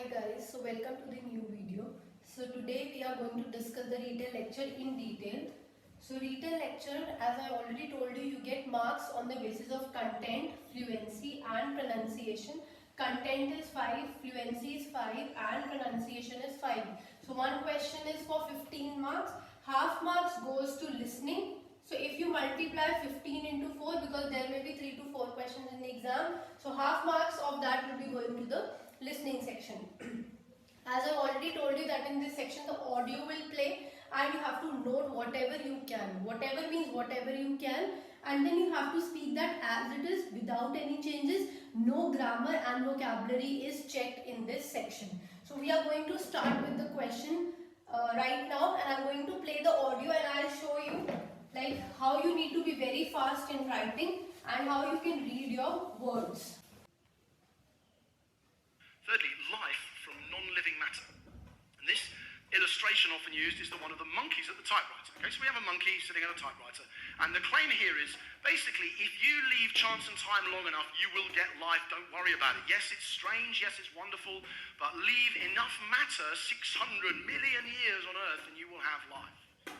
Hi guys, so welcome to the new video. So today we are going to discuss the retail lecture in detail. So retail lecture, as I already told you, you get marks on the basis of content, fluency and pronunciation. Content is 5, fluency is 5 and pronunciation is 5. So one question is for 15 marks, half marks goes to listening. So if you multiply 15 into 4, because there may be 3 to 4 questions in the exam, so half marks of that will be going to the listening section. As I already told you that in this section the audio will play and you have to note whatever you can. Whatever means whatever you can, and then you have to speak that as it is without any changes. No grammar and vocabulary is checked in this section. So we are going to start with the question right now, and I am going to play the audio and I will show you like how you need to be very fast in writing and how you can read your words. Thirdly, life from non-living matter. And this illustration often used is the one of the monkeys at the typewriter. Okay, so we have a monkey sitting at a typewriter, and the claim here is basically if you leave chance and time long enough, you will get life. Don't worry about it. Yes, it's strange. Yes, it's wonderful, but leave enough matter, 600 million years on Earth, and you will have life.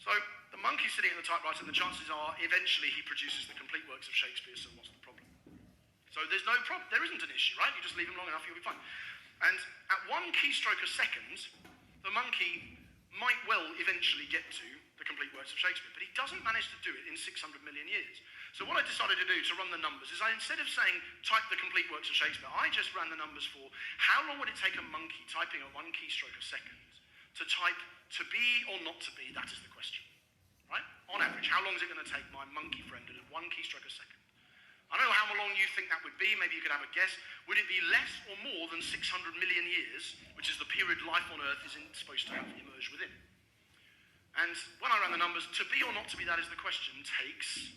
So the monkey's sitting at the typewriter, and the chances are eventually he produces the complete works of Shakespeare. So what's the problem? So there's no problem, there isn't an issue, right? You just leave them long enough, you'll be fine. And at one keystroke a second, the monkey might well eventually get to the complete works of Shakespeare, but he doesn't manage to do it in 600 million years. So what I decided to do to run the numbers is instead of saying type the complete works of Shakespeare, I just ran the numbers for how long would it take a monkey typing at one keystroke a second to type to be or not to be, that is the question, right? On average, how long is it going to take my monkey friend at one keystroke a second? I don't know how long you think that would be. Maybe you could have a guess. Would it be less or more than 600 million years, which is the period life on Earth is supposed to have emerged within? And when I ran the numbers, to be or not to be, that is the question, takes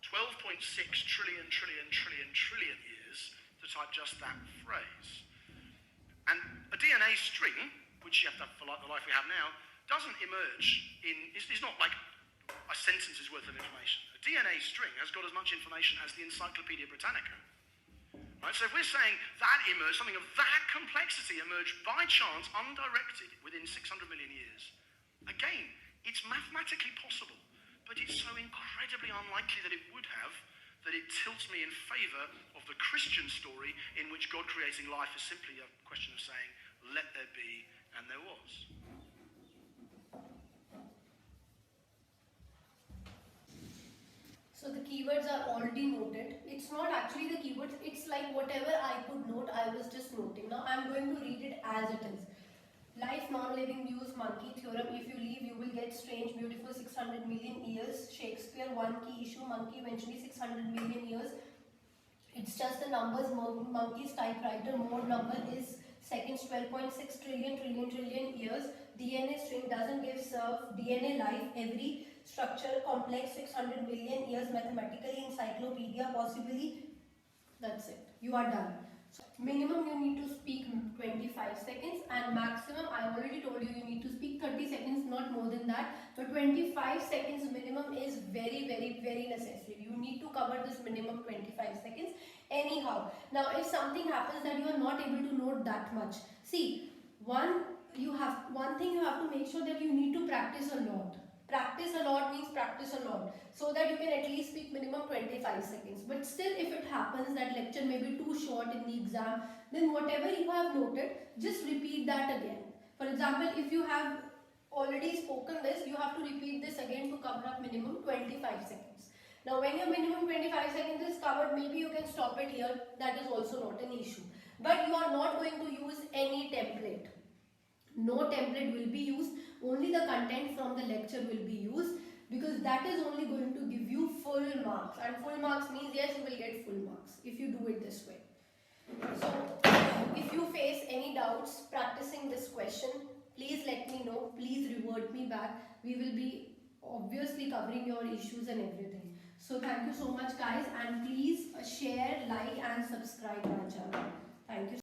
12.6 trillion years to type just that phrase. And a DNA string, which you have to have for like the life we have now, doesn't emerge it's not like a sentence's worth of information. A DNA string has got as much information as the Encyclopedia Britannica. Right? So if we're saying that something of that complexity emerged by chance, undirected, within 600 million years, again, it's mathematically possible, but it's so incredibly unlikely that it would have, that it tilts me in favour of the Christian story in which God creating life is simply a question of saying, let there be, and there was. So the keywords are already noted. It's not actually the keywords, it's like whatever I could note, I was just noting. Now I'm going to read it as it is. Life, non-living views, monkey theorem. If you leave, you will get strange, beautiful, 600 million years. Shakespeare, one key issue, monkey eventually 600 million years. It's just the numbers, monkey's typewriter, mode number is seconds, 12.6 trillion years. DNA string doesn't give serve, DNA life, every structure complex, 600 million years, mathematically, encyclopedia, possibly. That's it. You are done. So minimum you need to speak 25 seconds, and maximum I already told you need to speak 30 seconds, not more than that. But 25 seconds minimum is very necessary. You need to cover this minimum 25 seconds anyhow. Now if something happens that you are not able to note that much, see, one thing you have to make sure that you need to practice a lot. Practice a lot means practice a lot, so that you can at least speak minimum 25 seconds. But still, if it happens that lecture may be too short in the exam, then whatever you have noted, just repeat that again. For example, if you have already spoken this, you have to repeat this again to cover up minimum 25 seconds. Now when your minimum 25 seconds is covered, maybe you can stop it here. That is also not an issue. But you are not going to use any template. No template will be used, only the content from the lecture will be used, because that is only going to give you full marks, and full marks means yes, you will get full marks if you do it this way. So if you face any doubts practicing this question, please let me know, please revert me back. We will be obviously covering your issues and everything. So thank you so much guys, and please share, like and subscribe my channel. Thank you.